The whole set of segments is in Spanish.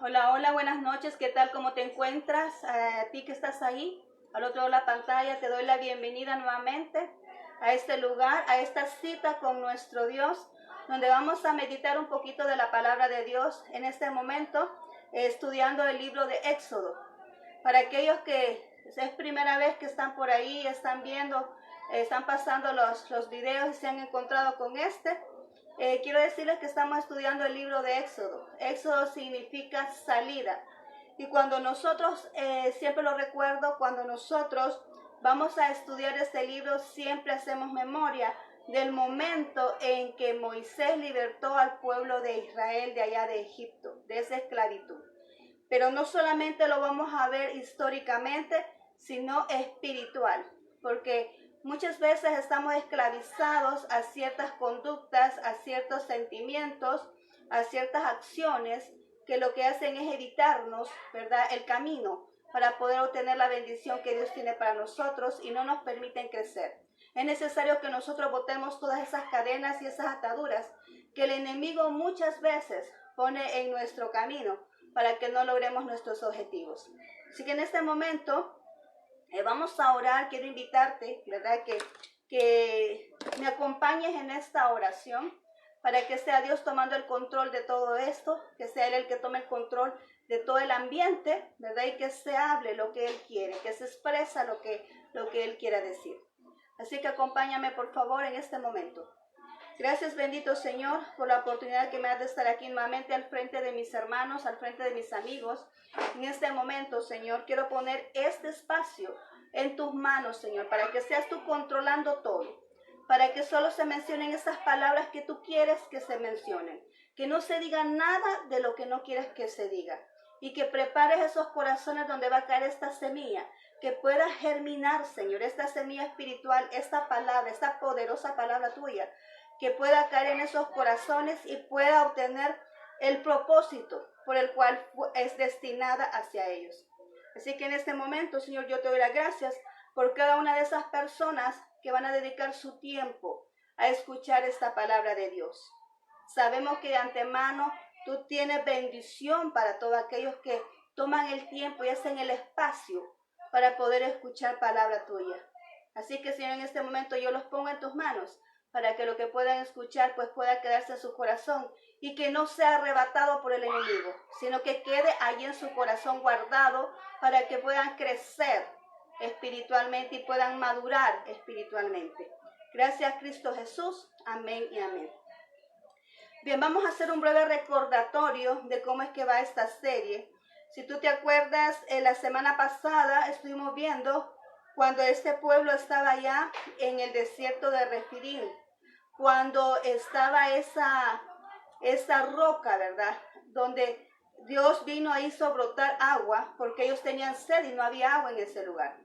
Hola, hola, buenas noches. ¿Qué tal? ¿Cómo te encuentras? A ti que estás ahí, al otro lado de la pantalla, te doy la bienvenida nuevamente a este lugar, a esta cita con nuestro Dios, donde vamos a meditar un poquito de la palabra de Dios en este momento, estudiando el libro de Éxodo. Para aquellos que es primera vez que están por ahí, están viendo, están pasando los videos y se han encontrado con quiero decirles que estamos estudiando el libro de Éxodo. Éxodo significa salida. Y cuando nosotros, siempre lo recuerdo, cuando nosotros vamos a estudiar este libro, siempre hacemos memoria del momento en que Moisés libertó al pueblo de Israel de allá de Egipto, de esa esclavitud. Pero no solamente lo vamos a ver históricamente, sino espiritual, porque muchas veces estamos esclavizados a ciertas conductas, a ciertos sentimientos, a ciertas acciones que lo que hacen es evitarnos, ¿verdad?, el camino para poder obtener la bendición que Dios tiene para nosotros y no nos permiten crecer. Es necesario que nosotros botemos todas esas cadenas y esas ataduras que el enemigo muchas veces pone en nuestro camino para que no logremos nuestros objetivos. Así que en este momento vamos a orar. Quiero invitarte, ¿verdad?, que me acompañes en esta oración para que sea Dios tomando el control de todo esto, que sea Él el que tome el control de todo el ambiente, ¿verdad?, y que se hable lo que Él quiere, que se expresa lo que Él quiera decir. Así que acompáñame por favor en este momento. Gracias, bendito Señor, por la oportunidad que me das de estar aquí nuevamente al frente de mis hermanos, al frente de mis amigos. En este momento, Señor, quiero poner este espacio en tus manos, Señor, para que seas tú controlando todo, para que solo se mencionen esas palabras que tú quieres que se mencionen, que no se diga nada de lo que no quieres que se diga, y que prepares esos corazones donde va a caer esta semilla, que pueda germinar, Señor, esta semilla espiritual, esta palabra, esta poderosa palabra tuya, que pueda caer en esos corazones y pueda obtener el propósito por el cual es destinada hacia ellos. Así que en este momento, Señor, yo te doy las gracias por cada una de esas personas que van a dedicar su tiempo a escuchar esta palabra de Dios. Sabemos que de antemano tú tienes bendición para todos aquellos que toman el tiempo y hacen el espacio para poder escuchar palabra tuya. Así que, Señor, en este momento yo los pongo en tus manos, para que lo que puedan escuchar pues pueda quedarse en su corazón y que no sea arrebatado por el enemigo, sino que quede allí en su corazón guardado para que puedan crecer espiritualmente y puedan madurar espiritualmente. Gracias, Cristo Jesús. Amén y amén. Bien, vamos a hacer un breve recordatorio de cómo es que va esta serie. Si tú te acuerdas, la semana pasada estuvimos viendo cuando este pueblo estaba allá en el desierto de Refidim, cuando estaba esa roca, ¿verdad?, donde Dios vino e hizo brotar agua, porque ellos tenían sed y no había agua en ese lugar.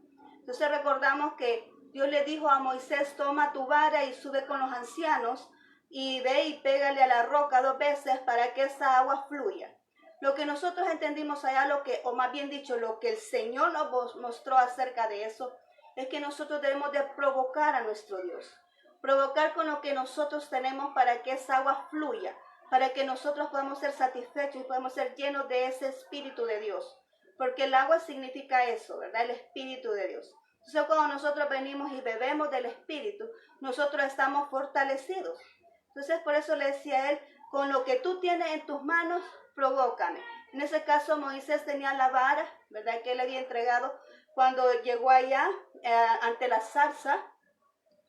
Entonces recordamos que Dios le dijo a Moisés: toma tu vara y sube con los ancianos y ve y pégale a la roca 2 veces para que esa agua fluya. Lo que nosotros entendimos allá, o más bien dicho, lo que el Señor nos mostró acerca de eso, es que nosotros debemos de provocar a nuestro Dios. Provocar con lo que nosotros tenemos para que esa agua fluya, para que nosotros podamos ser satisfechos y podamos ser llenos de ese Espíritu de Dios. Porque el agua significa eso, ¿verdad? El Espíritu de Dios. Entonces cuando nosotros venimos y bebemos del Espíritu, nosotros estamos fortalecidos. Entonces por eso le decía a él: con lo que tú tienes en tus manos, provócame. En ese caso Moisés tenía la vara, ¿verdad?, que él había entregado cuando llegó allá ante la zarza.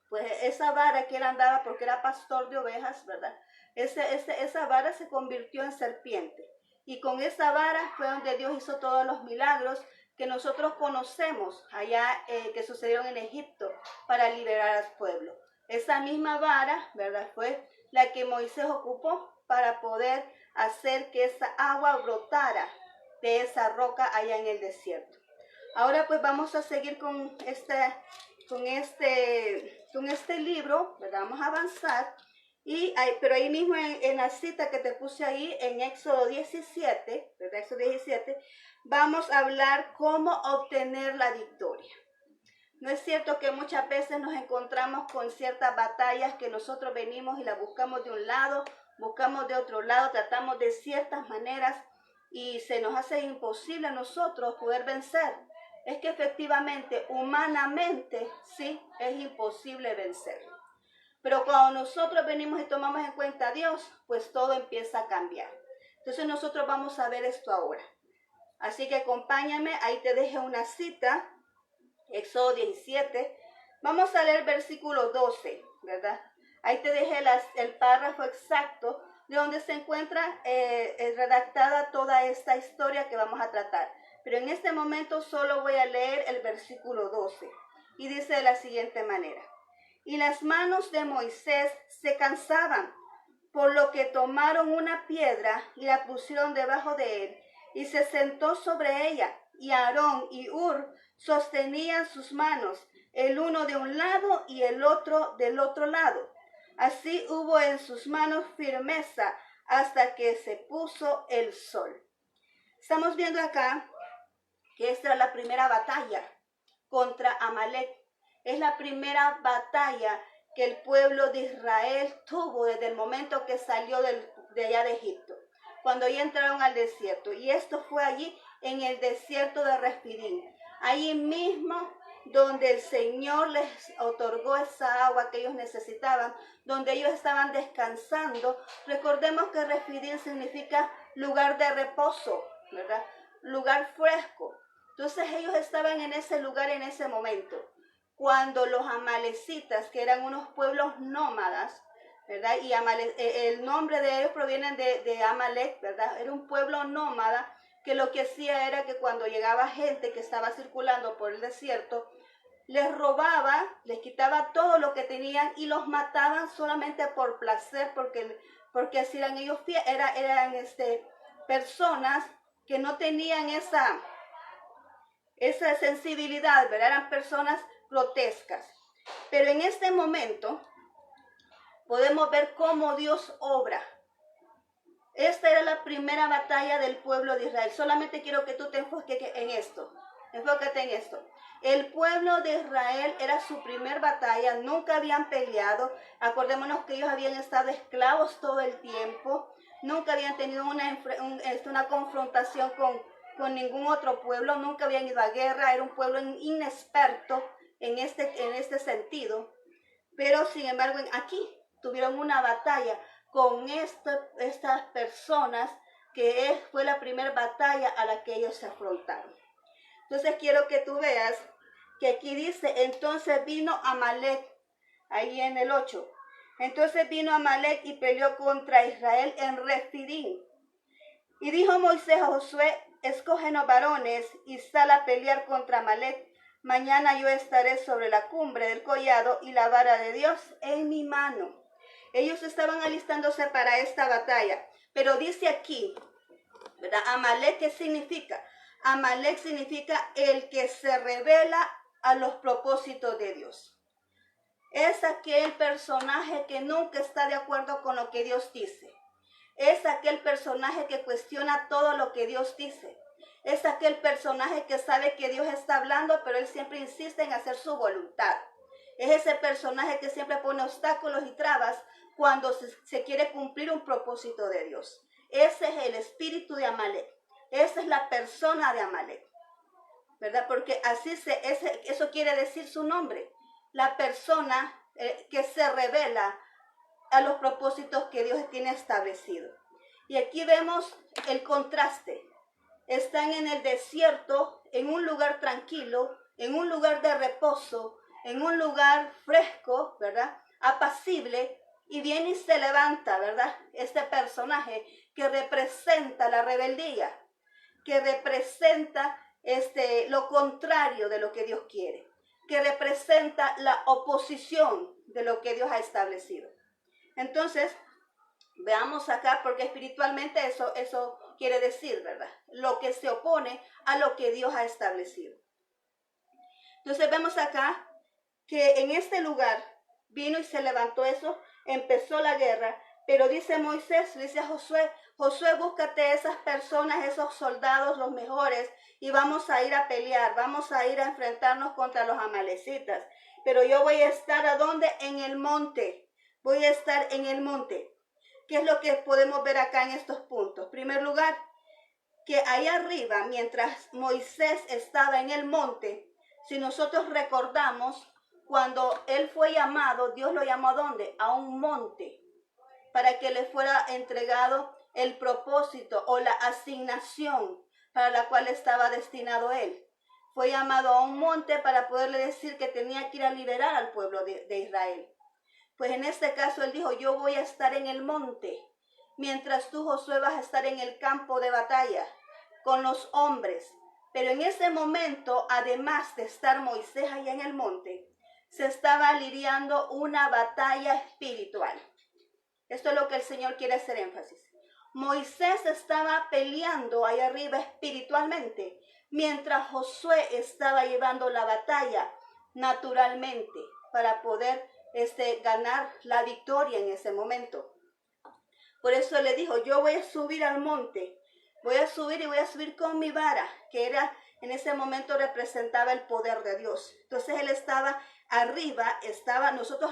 Pues esa vara que él andaba, porque era pastor de ovejas, ¿verdad?, esa vara se convirtió en serpiente. Y con esa vara fue donde Dios hizo todos los milagros que nosotros conocemos allá, que sucedieron en Egipto para liberar al pueblo. Esa misma vara, ¿verdad?, fue la que Moisés ocupó para poder hacer que esa agua brotara de esa roca allá en el desierto. Ahora pues vamos a seguir con este libro, ¿verdad? Vamos a avanzar. Pero ahí mismo en la cita que te puse ahí, en Éxodo 17, ¿verdad? Éxodo 17, vamos a hablar cómo obtener la victoria. ¿No es cierto que muchas veces nos encontramos con ciertas batallas que nosotros venimos y las buscamos de un lado, buscamos de otro lado, tratamos de ciertas maneras y se nos hace imposible a nosotros poder vencer, es que efectivamente, humanamente, sí, es imposible vencer. Pero cuando nosotros venimos y tomamos en cuenta a Dios, pues todo empieza a cambiar. Entonces nosotros vamos a ver esto ahora. Así que acompáñame, ahí te dejé una cita, Éxodo 17. Vamos a leer versículo 12, ¿verdad? Ahí te dejé el párrafo exacto de donde se encuentra redactada toda esta historia que vamos a tratar. Pero en este momento solo voy a leer el versículo 12. Y dice de la siguiente manera. Y las manos de Moisés se cansaban, por lo que tomaron una piedra y la pusieron debajo de él, y se sentó sobre ella. Y Aarón y Hur sostenían sus manos, el uno de un lado y el otro del otro lado. Así hubo en sus manos firmeza hasta que se puso el sol. Estamos viendo acá que esta es la primera batalla contra Amalek. Es la primera batalla que el pueblo de Israel tuvo desde el momento que salió de allá de Egipto, cuando ya entraron al desierto. Y esto fue allí en el desierto de Refidim, allí mismo donde el Señor les otorgó esa agua que ellos necesitaban, donde ellos estaban descansando. Recordemos que Refidim significa lugar de reposo, ¿verdad? Lugar fresco. Entonces ellos estaban en ese lugar en ese momento, cuando los amalecitas, que eran unos pueblos nómadas, ¿verdad? Y el nombre de ellos proviene de Amalek, ¿verdad? Era un pueblo nómada que lo que hacía era que cuando llegaba gente que estaba circulando por el desierto, les robaba, les quitaba todo lo que tenían y los mataban solamente por placer, porque así eran ellos, eran personas que no tenían esa sensibilidad, ¿verdad? Eran personas grotescas. Pero en este momento podemos ver cómo Dios obra. Esta era la primera batalla del pueblo de Israel. Solamente quiero que tú te enfoques en esto. Enfócate en esto. El pueblo de Israel era su primer batalla. Nunca habían peleado. Acordémonos que ellos habían estado esclavos todo el tiempo. Nunca habían tenido una confrontación con ningún otro pueblo. Nunca habían ido a guerra. Era un pueblo inexperto en este sentido. Pero sin embargo aquí tuvieron una batalla con estas personas que fue la primera batalla a la que ellos se afrontaron. Entonces quiero que tú veas que aquí dice, entonces vino Amalek, ahí en el 8. Entonces vino Amalek y peleó contra Israel en Refidim. Y dijo Moisés a Josué, escógenos varones y sal a pelear contra Amalek. Mañana yo estaré sobre la cumbre del collado y la vara de Dios en mi mano. Ellos estaban alistándose para esta batalla. Pero dice aquí, ¿verdad? Amalek, ¿qué significa? Amalek significa el que se revela a los propósitos de Dios. Es aquel personaje que nunca está de acuerdo con lo que Dios dice. Es aquel personaje que cuestiona todo lo que Dios dice. Es aquel personaje que sabe que Dios está hablando, pero él siempre insiste en hacer su voluntad. Es ese personaje que siempre pone obstáculos y trabas cuando se quiere cumplir un propósito de Dios. Ese es el espíritu de Amalek. Esa es la persona de Amalek, ¿verdad? Porque eso quiere decir su nombre. La persona que se revela a los propósitos que Dios tiene establecido. Y aquí vemos el contraste. Están en el desierto, en un lugar tranquilo, en un lugar de reposo, en un lugar fresco, ¿verdad? Apacible, y viene y se levanta, ¿verdad? Este personaje que representa la rebeldía, que representa lo contrario de lo que Dios quiere, que representa la oposición de lo que Dios ha establecido. Entonces, veamos acá, porque espiritualmente eso quiere decir, ¿verdad? Lo que se opone a lo que Dios ha establecido. Entonces vemos acá que en este lugar vino y se levantó eso, empezó la guerra, pero dice Moisés, dice a Josué, Josué, búscate esas personas, esos soldados, los mejores, y vamos a ir a pelear, vamos a ir a enfrentarnos contra los amalecitas. Pero yo voy a estar, ¿a dónde? En el monte. Voy a estar en el monte. ¿Qué es lo que podemos ver acá en estos puntos? En primer lugar, que ahí arriba, mientras Moisés estaba en el monte, si nosotros recordamos, cuando él fue llamado, Dios lo llamó ¿a dónde? A un monte, para que le fuera entregado el propósito o la asignación para la cual estaba destinado él. Fue llamado a un monte para poderle decir que tenía que ir a liberar al pueblo de Israel. Pues en este caso él dijo, yo voy a estar en el monte, mientras tú, Josué, vas a estar en el campo de batalla con los hombres. Pero en ese momento, además de estar Moisés allá en el monte, se estaba lidiando una batalla espiritual. Esto es lo que el Señor quiere hacer énfasis. Moisés estaba peleando ahí arriba espiritualmente, mientras Josué estaba llevando la batalla naturalmente para poder ganar la victoria en ese momento. Por eso le dijo, yo voy a subir al monte, voy a subir y voy a subir con mi vara, que era en ese momento representaba el poder de Dios. Entonces él estaba arriba, nosotros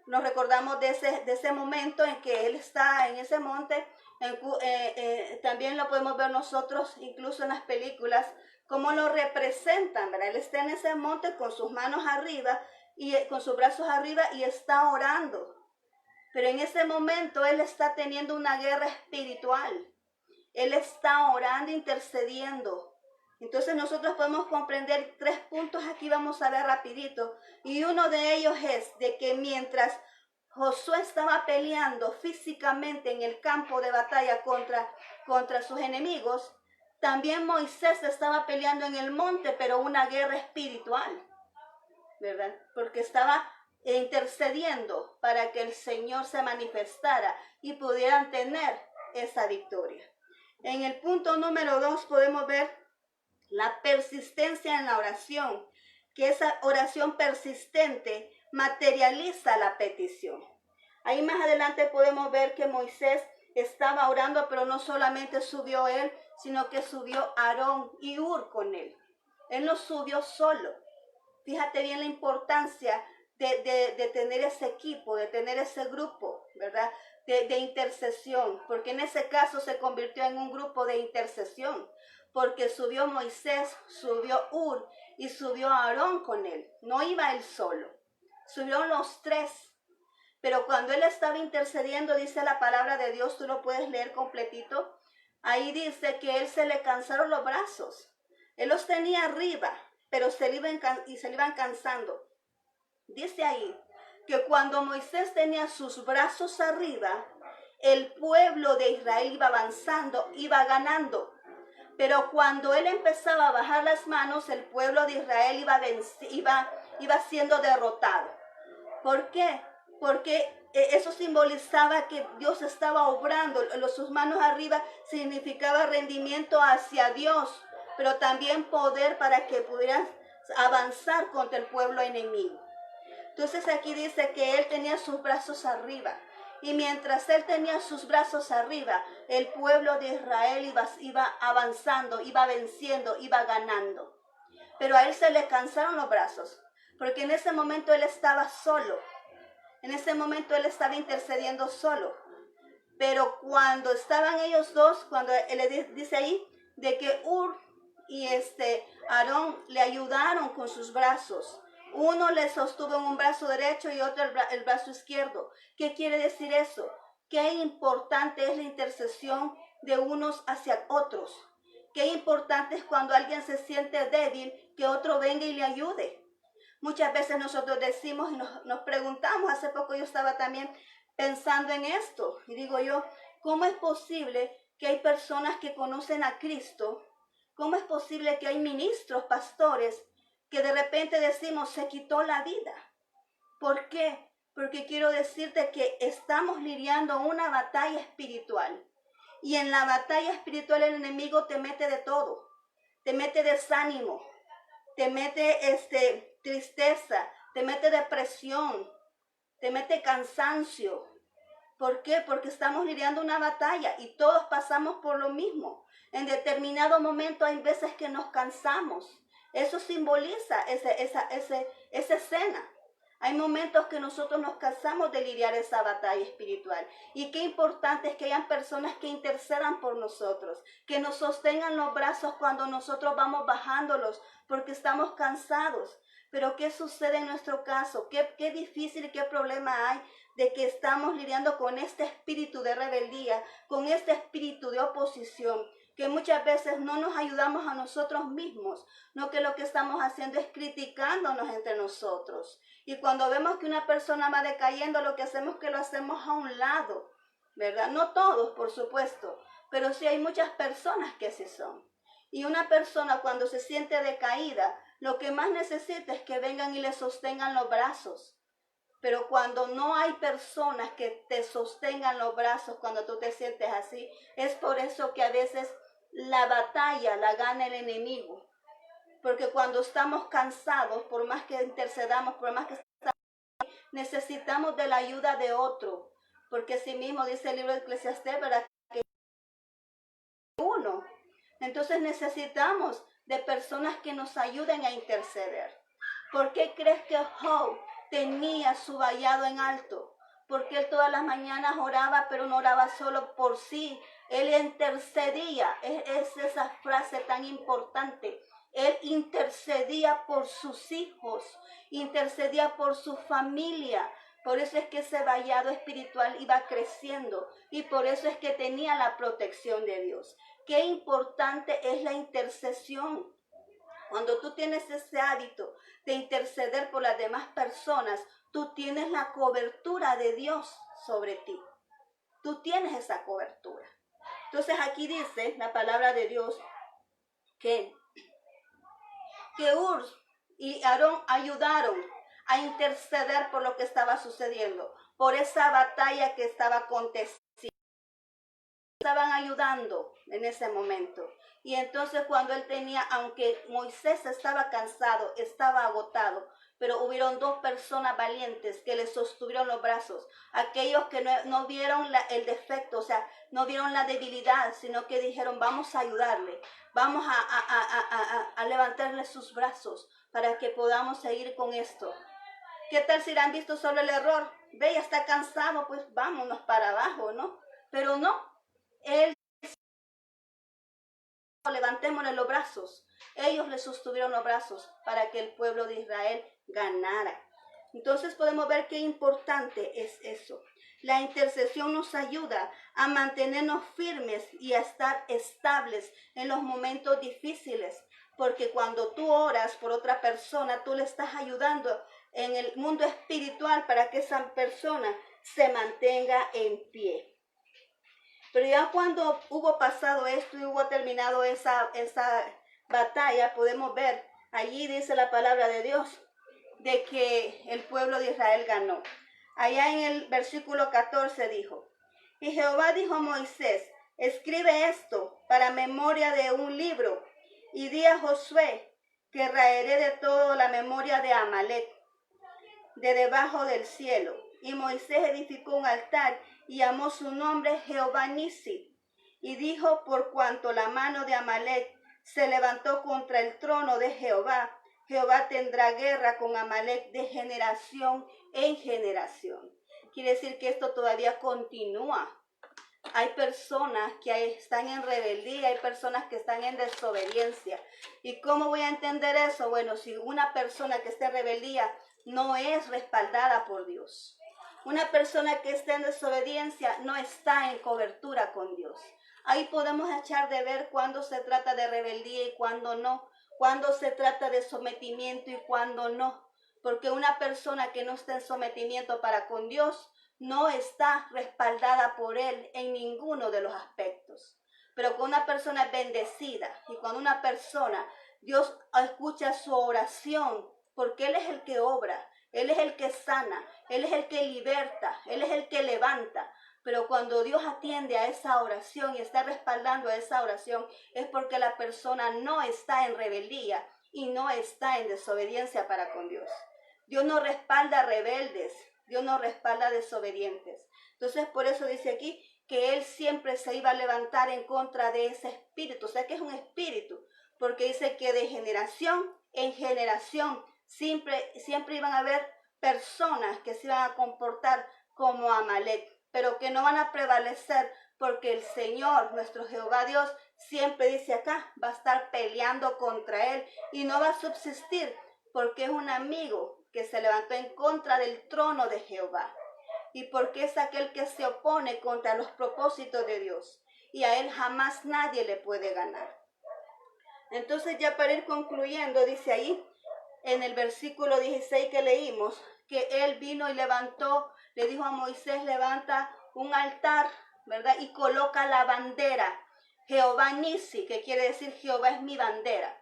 nos recordamos de ese momento en que él está en ese monte. También lo podemos ver nosotros, incluso en las películas, cómo lo representan, ¿verdad? Él está en ese monte con sus manos arriba y con sus brazos arriba y está orando. Pero en ese momento él está teniendo una guerra espiritual. Él está orando, intercediendo. Entonces nosotros podemos comprender 3 puntos aquí, vamos a ver rapidito. Y uno de ellos es de que mientras Josué estaba peleando físicamente en el campo de batalla contra sus enemigos, también Moisés estaba peleando en el monte, pero una guerra espiritual, ¿verdad? Porque estaba intercediendo para que el Señor se manifestara y pudieran tener esa victoria. En el punto número 2 podemos ver la persistencia en la oración, que esa oración persistente materializa la petición. Ahí más adelante podemos ver que Moisés estaba orando, pero no solamente subió él, sino que subió Aarón y Hur con él. Él no subió solo. Fíjate bien la importancia de tener ese equipo, de tener ese grupo, ¿verdad? De intercesión, porque en ese caso se convirtió en un grupo de intercesión, porque subió Moisés, subió Hur y subió Aarón con él. No iba él solo, subieron los 3. Pero cuando él estaba intercediendo, dice la palabra de Dios, tú lo puedes leer completito, ahí dice que él se le cansaron los brazos. Él los tenía arriba, pero se le iban cansando. Dice ahí que cuando Moisés tenía sus brazos arriba, el pueblo de Israel iba avanzando, iba ganando. Pero cuando él empezaba a bajar las manos, el pueblo de Israel iba siendo derrotado. ¿Por qué? Porque eso simbolizaba que Dios estaba obrando. Sus manos arriba significaba rendimiento hacia Dios, pero también poder para que pudieran avanzar contra el pueblo enemigo. Entonces aquí dice que él tenía sus brazos arriba. Y mientras él tenía sus brazos arriba, el pueblo de Israel iba avanzando, iba venciendo, iba ganando. Pero a él se le cansaron los brazos, porque en ese momento él estaba solo. En ese momento él estaba intercediendo solo. Pero cuando estaban ellos dos, cuando él dice ahí de que Hur y Aarón le ayudaron con sus brazos. Uno le sostuvo en un brazo derecho y otro el brazo izquierdo. ¿Qué quiere decir eso? Qué importante es la intercesión de unos hacia otros. Qué importante es cuando alguien se siente débil, que otro venga y le ayude. Muchas veces nosotros decimos y nos preguntamos, hace poco yo estaba también pensando en esto, y digo yo, ¿cómo es posible que hay personas que conocen a Cristo? ¿Cómo es posible que hay ministros, pastores, que de repente decimos, se quitó la vida? ¿Por qué? Porque quiero decirte que estamos lidiando una batalla espiritual. Y en la batalla espiritual el enemigo te mete de todo. Te mete desánimo, te mete tristeza, te mete depresión, te mete cansancio. ¿Por qué? Porque estamos lidiando una batalla y todos pasamos por lo mismo. En determinado momento hay veces que nos cansamos. Eso simboliza esa escena. Hay momentos que nosotros nos cansamos de lidiar esa batalla espiritual. Y qué importante es que hayan personas que intercedan por nosotros, que nos sostengan los brazos cuando nosotros vamos bajándolos, porque estamos cansados. Pero ¿qué sucede en nuestro caso? ¿Qué difícil y qué problema hay de que estamos lidiando con este espíritu de rebeldía, con este espíritu de oposición, que muchas veces no nos ayudamos a nosotros mismos, no, que lo que estamos haciendo es criticándonos entre nosotros? Y cuando vemos que una persona va decayendo, lo que hacemos es que lo hacemos a un lado, ¿verdad? No todos, por supuesto, pero sí hay muchas personas que así son. Y una persona cuando se siente decaída, lo que más necesita es que vengan y le sostengan los brazos. Pero cuando no hay personas que te sostengan los brazos cuando tú te sientes así, es por eso que a veces la batalla la gana el enemigo. Porque cuando estamos cansados, por más que intercedamos, por más que necesitamos de la ayuda de otro. Porque así mismo dice el libro de Eclesiastés, ¿verdad? Que uno. Entonces necesitamos de personas que nos ayuden a interceder. ¿Por qué crees que Job tenía su vallado en alto? Porque él todas las mañanas oraba, pero no oraba solo por sí. Él intercedía. Es esa frase tan importante. Él intercedía por sus hijos, intercedía por su familia. Por eso es que ese vallado espiritual iba creciendo y por eso es que tenía la protección de Dios. Qué importante es la intercesión. Cuando tú tienes ese hábito de interceder por las demás personas, tú tienes la cobertura de Dios sobre ti. Tú tienes esa cobertura. Entonces aquí dice la palabra de Dios que Ur y Aarón ayudaron a interceder por lo que estaba sucediendo, por esa batalla que estaba aconteciendo. Estaban ayudando en ese momento. Y entonces cuando él tenía, aunque Moisés estaba cansado, estaba agotado, pero hubieron dos personas valientes que le sostuvieron los brazos. Aquellos que no vieron el defecto, o sea, no vieron la debilidad, sino que dijeron, vamos a ayudarle, vamos a levantarle sus brazos para que podamos seguir con esto. ¿Qué tal si le han visto solo el error? Ve, ya está cansado, pues vámonos para abajo, ¿no? Pero no, él, levantémosle los brazos. Ellos le sostuvieron los brazos para que el pueblo de Israel ganara. Entonces podemos ver qué importante es eso. La intercesión nos ayuda a mantenernos firmes y a estar estables en los momentos difíciles. Porque cuando tú oras por otra persona, tú le estás ayudando en el mundo espiritual para que esa persona se mantenga en pie. Pero ya cuando hubo pasado esto y hubo terminado esa batalla, podemos ver, allí dice la palabra de Dios, de que el pueblo de Israel ganó. Allá en el versículo 14 dijo, y Jehová dijo a Moisés, escribe esto para memoria de un libro, y di a Josué que raeré de todo la memoria de Amalek, de debajo del cielo. Y Moisés edificó un altar y llamó su nombre Jehová Nisi. Y dijo, por cuanto la mano de Amalek se levantó contra el trono de Jehová, Jehová tendrá guerra con Amalek de generación en generación. Quiere decir que esto todavía continúa. Hay personas que están en rebeldía, hay personas que están en desobediencia. ¿Y cómo voy a entender eso? Bueno, si una persona que está en rebeldía no es respaldada por Dios. Una persona que está en desobediencia no está en cobertura con Dios. Ahí podemos echar de ver cuándo se trata de rebeldía y cuándo no. Cuándo se trata de sometimiento y cuándo no. Porque una persona que no está en sometimiento para con Dios no está respaldada por Él en ninguno de los aspectos. Pero cuando una persona es bendecida y cuando una persona, Dios escucha su oración, porque Él es el que obra, Él es el que sana, Él es el que liberta, Él es el que levanta. Pero cuando Dios atiende a esa oración y está respaldando a esa oración, es porque la persona no está en rebeldía y no está en desobediencia para con Dios. Dios no respalda rebeldes, Dios no respalda desobedientes. Entonces por eso dice aquí que Él siempre se iba a levantar en contra de ese espíritu. O sea que es un espíritu, porque dice que de generación en generación siempre iban a haber personas que se van a comportar como Amalek, pero que no van a prevalecer porque el Señor, nuestro Jehová Dios, siempre dice acá, va a estar peleando contra él y no va a subsistir porque es un amigo que se levantó en contra del trono de Jehová y porque es aquel que se opone contra los propósitos de Dios y a él jamás nadie le puede ganar. Entonces ya para ir concluyendo, dice ahí en el versículo 16 que leímos, que él vino y levantó, le dijo a Moisés, levanta un altar, ¿verdad? Y coloca la bandera, Jehová Nisi, que quiere decir Jehová es mi bandera.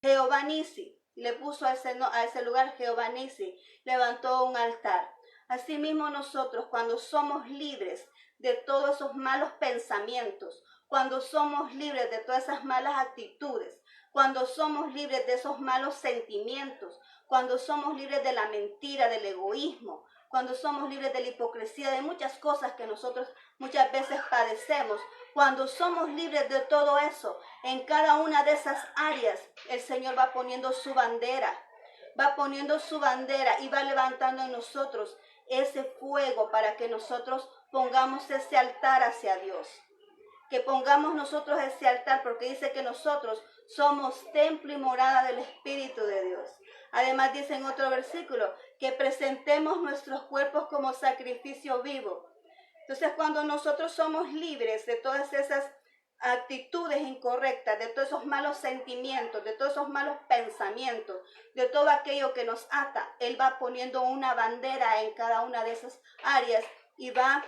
Jehová Nisi, le puso a ese lugar Jehová Nisi, levantó un altar. Asimismo nosotros, cuando somos libres de todos esos malos pensamientos, cuando somos libres de todas esas malas actitudes, cuando somos libres de esos malos sentimientos, cuando somos libres de la mentira, del egoísmo, cuando somos libres de la hipocresía, de muchas cosas que nosotros muchas veces padecemos, cuando somos libres de todo eso, en cada una de esas áreas, el Señor va poniendo su bandera, y va levantando en nosotros ese fuego para que nosotros pongamos ese altar hacia Dios. Que pongamos nosotros ese altar, porque dice que nosotros somos templo y morada del Espíritu de Dios. Además dice en otro versículo, que presentemos nuestros cuerpos como sacrificio vivo. Entonces cuando nosotros somos libres de todas esas actitudes incorrectas, de todos esos malos sentimientos, de todos esos malos pensamientos, de todo aquello que nos ata, Él va poniendo una bandera en cada una de esas áreas y va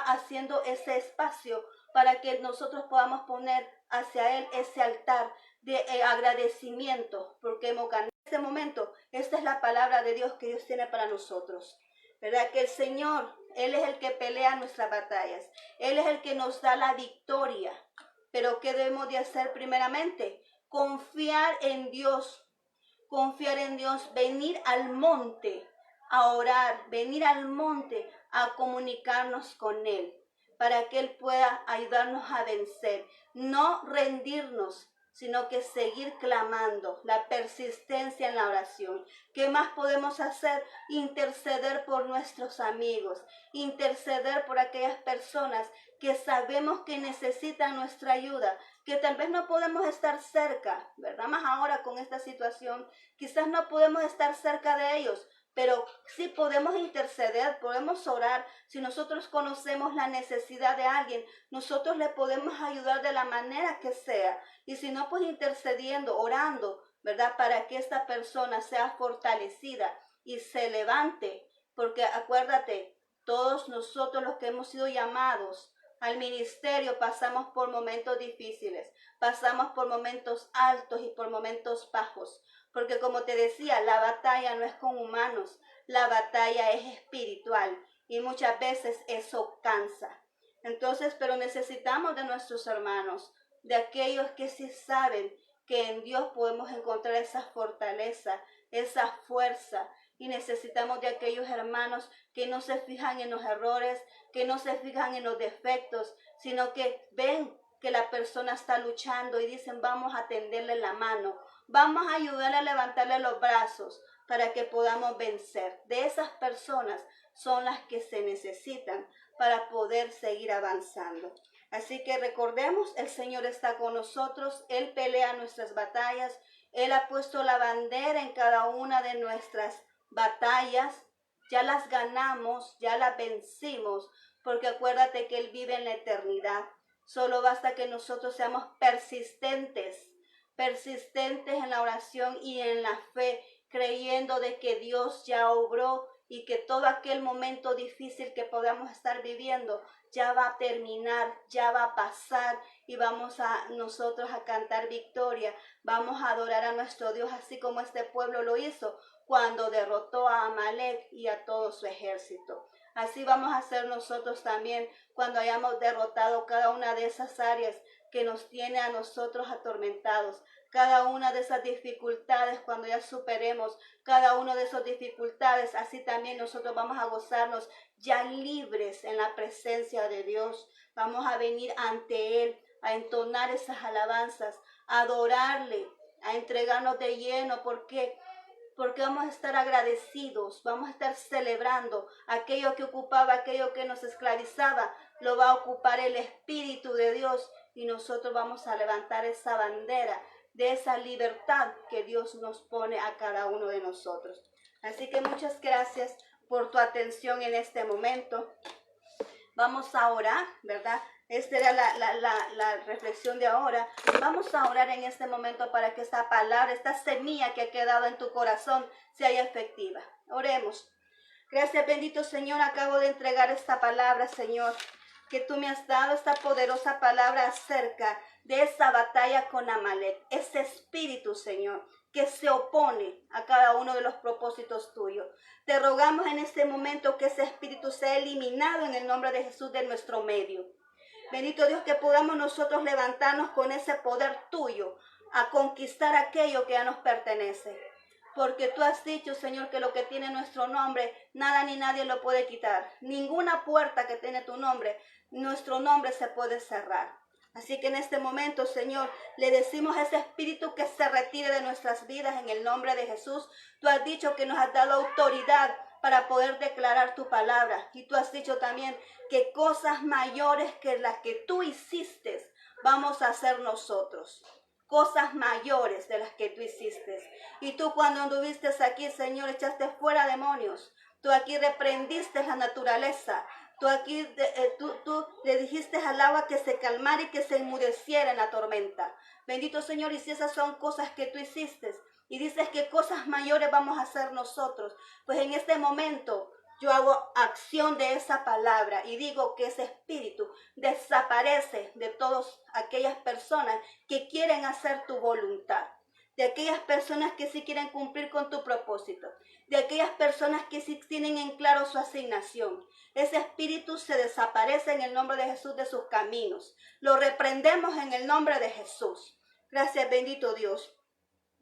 haciendo ese espacio para que nosotros podamos poner hacia Él ese altar de agradecimiento, porque hemos ganado. En este momento, esta es la palabra de Dios que Dios tiene para nosotros, ¿verdad? Que el Señor, Él es el que pelea nuestras batallas, Él es el que nos da la victoria, pero ¿qué debemos de hacer primeramente? Confiar en Dios, venir al monte a orar, venir al monte a comunicarnos con Él, para que Él pueda ayudarnos a vencer, no rendirnos, sino que seguir clamando, la persistencia en la oración. ¿Qué más podemos hacer? Interceder por nuestros amigos, interceder por aquellas personas que sabemos que necesitan nuestra ayuda, que tal vez no podemos estar cerca, ¿verdad? Más ahora con esta situación, quizás no podemos estar cerca de ellos, pero sí podemos interceder, podemos orar. Si nosotros conocemos la necesidad de alguien, nosotros le podemos ayudar de la manera que sea. Y si no, pues intercediendo, orando, ¿verdad? Para que esta persona sea fortalecida y se levante. Porque acuérdate, todos nosotros los que hemos sido llamados al ministerio pasamos por momentos difíciles, pasamos por momentos altos y por momentos bajos. Porque como te decía, la batalla no es con humanos, la batalla es espiritual y muchas veces eso cansa. Entonces, pero necesitamos de nuestros hermanos, de aquellos que sí saben que en Dios podemos encontrar esa fortaleza, esa fuerza. Y necesitamos de aquellos hermanos que no se fijan en los errores, que no se fijan en los defectos, sino que ven que la persona está luchando y dicen, vamos a tenderle la mano, vamos a ayudarle a levantarle los brazos para que podamos vencer. De esas personas son las que se necesitan para poder seguir avanzando. Así que recordemos, el Señor está con nosotros, Él pelea nuestras batallas, Él ha puesto la bandera en cada una de nuestras batallas, ya las ganamos, ya las vencimos, porque acuérdate que Él vive en la eternidad. Solo basta que nosotros seamos persistentes en la oración y en la fe, creyendo de que Dios ya obró y que todo aquel momento difícil que podamos estar viviendo ya va a terminar, ya va a pasar y vamos a nosotros a cantar victoria, vamos a adorar a nuestro Dios así como este pueblo lo hizo cuando derrotó a Amalek y a todo su ejército. Así vamos a hacer nosotros también cuando hayamos derrotado cada una de esas áreas que nos tiene a nosotros atormentados. Cada una de esas dificultades, cuando ya superemos cada una de esas dificultades, así también nosotros vamos a gozarnos ya libres en la presencia de Dios. Vamos a venir ante Él, a entonar esas alabanzas, a adorarle, a entregarnos de lleno, porque porque vamos a estar agradecidos, vamos a estar celebrando aquello que ocupaba, aquello que nos esclavizaba, lo va a ocupar el Espíritu de Dios y nosotros vamos a levantar esa bandera de esa libertad que Dios nos pone a cada uno de nosotros. Así que muchas gracias por tu atención en este momento. Vamos a orar, ¿verdad? Esta era la reflexión de ahora. Vamos a orar en este momento para que esta palabra, esta semilla que ha quedado en tu corazón, sea efectiva. Oremos. Gracias, bendito Señor. Acabo de entregar esta palabra, Señor, que tú me has dado, esta poderosa palabra acerca de esa batalla con Amalek. Ese espíritu, Señor, que se opone a cada uno de los propósitos tuyos. Te rogamos en este momento que ese espíritu sea eliminado en el nombre de Jesús de nuestro medio. Bendito Dios, que podamos nosotros levantarnos con ese poder tuyo a conquistar aquello que ya nos pertenece. Porque tú has dicho, Señor, que lo que tiene nuestro nombre, nada ni nadie lo puede quitar. Ninguna puerta que tiene tu nombre, nuestro nombre se puede cerrar. Así que en este momento, Señor, le decimos a ese espíritu que se retire de nuestras vidas en el nombre de Jesús. Tú has dicho que nos has dado autoridad para poder declarar tu palabra. Y tú has dicho también que cosas mayores que las que tú hiciste, vamos a hacer nosotros. Cosas mayores de las que tú hiciste. Y tú cuando anduviste aquí, Señor, echaste fuera demonios. Tú aquí reprendiste la naturaleza. Tú aquí tú le dijiste al agua que se calmara y que se enmudeciera en la tormenta. Bendito Señor, y si esas son cosas que tú hiciste y dices que cosas mayores vamos a hacer nosotros, pues en este momento yo hago acción de esa palabra y digo que ese espíritu desaparece de todas aquellas personas que quieren hacer tu voluntad, de aquellas personas que sí quieren cumplir con tu propósito, de aquellas personas que sí tienen en claro su asignación. Ese espíritu se desaparece en el nombre de Jesús de sus caminos. Lo reprendemos en el nombre de Jesús. Gracias, bendito Dios.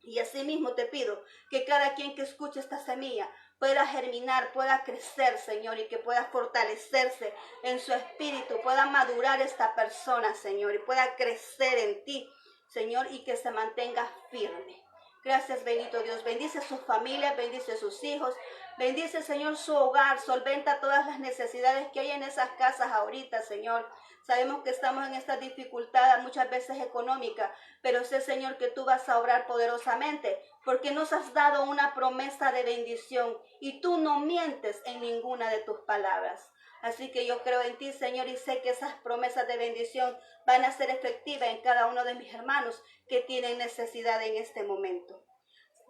Y asimismo te pido que cada quien que escuche esta semilla pueda germinar, pueda crecer, Señor, y que pueda fortalecerse en su espíritu, pueda madurar esta persona, Señor, y pueda crecer en ti, Señor, y que se mantenga firme. Gracias, bendito Dios. Bendice su familia, bendice sus hijos, bendice, Señor, su hogar, solventa todas las necesidades que hay en esas casas ahorita, Señor. Sabemos que estamos en esta dificultad muchas veces económica, pero sé, Señor, que tú vas a obrar poderosamente, porque nos has dado una promesa de bendición y tú no mientes en ninguna de tus palabras. Así que yo creo en ti, Señor, y sé que esas promesas de bendición van a ser efectivas en cada uno de mis hermanos que tienen necesidad en este momento.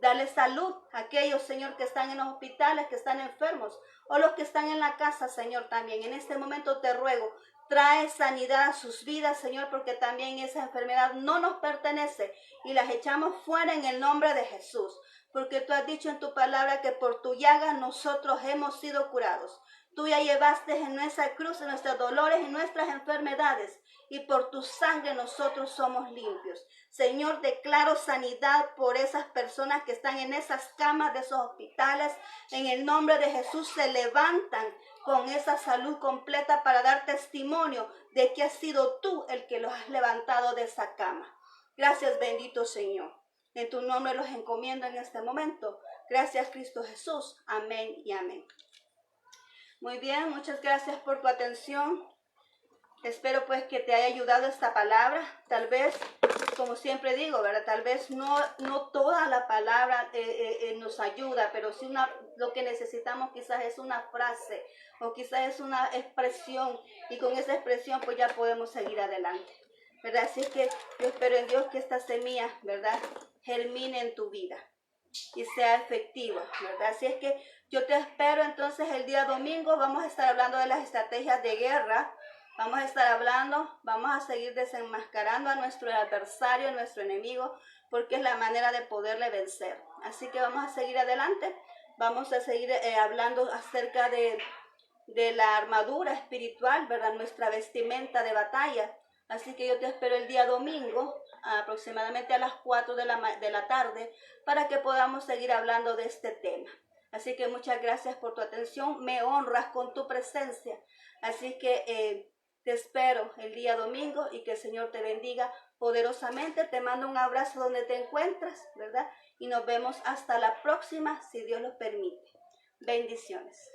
Dale salud a aquellos, Señor, que están en los hospitales, que están enfermos, o los que están en la casa, Señor, también. En este momento te ruego, trae sanidad a sus vidas, Señor, porque también esa enfermedad no nos pertenece y las echamos fuera en el nombre de Jesús. Porque tú has dicho en tu palabra que por tu llaga nosotros hemos sido curados. Tú ya llevaste en nuestra cruz nuestros dolores y nuestras enfermedades, y por tu sangre nosotros somos limpios. Señor, declaro sanidad por esas personas que están en esas camas de esos hospitales. En el nombre de Jesús se levantan con esa salud completa para dar testimonio de que has sido tú el que los has levantado de esa cama. Gracias, bendito Señor. En tu nombre los encomiendo en este momento. Gracias, Cristo Jesús. Amén y amén. Muy bien, muchas gracias por tu atención. Espero pues que te haya ayudado esta palabra. Tal vez, como siempre digo, ¿verdad? Tal vez no toda la palabra nos ayuda, pero sí lo que necesitamos quizás es una frase o quizás es una expresión, y con esa expresión pues ya podemos seguir adelante, ¿verdad? Así que yo espero en Dios que esta semilla, ¿verdad?, germine en tu vida y sea efectiva, ¿verdad? Así es que yo te espero entonces el día domingo. Vamos a estar hablando de las estrategias de guerra. Vamos a estar hablando, vamos a seguir desenmascarando a nuestro adversario, a nuestro enemigo, porque es la manera de poderle vencer. Así que vamos a seguir adelante. Vamos a seguir hablando acerca de la armadura espiritual, ¿verdad? Nuestra vestimenta de batalla. Así que yo te espero el día domingo, aproximadamente a las 4 de la tarde, para que podamos seguir hablando de este tema. Así que muchas gracias por tu atención. Me honras con tu presencia. Así que Te espero el día domingo y que el Señor te bendiga poderosamente. Te mando un abrazo donde te encuentras, ¿verdad? Y nos vemos hasta la próxima, si Dios lo permite. Bendiciones.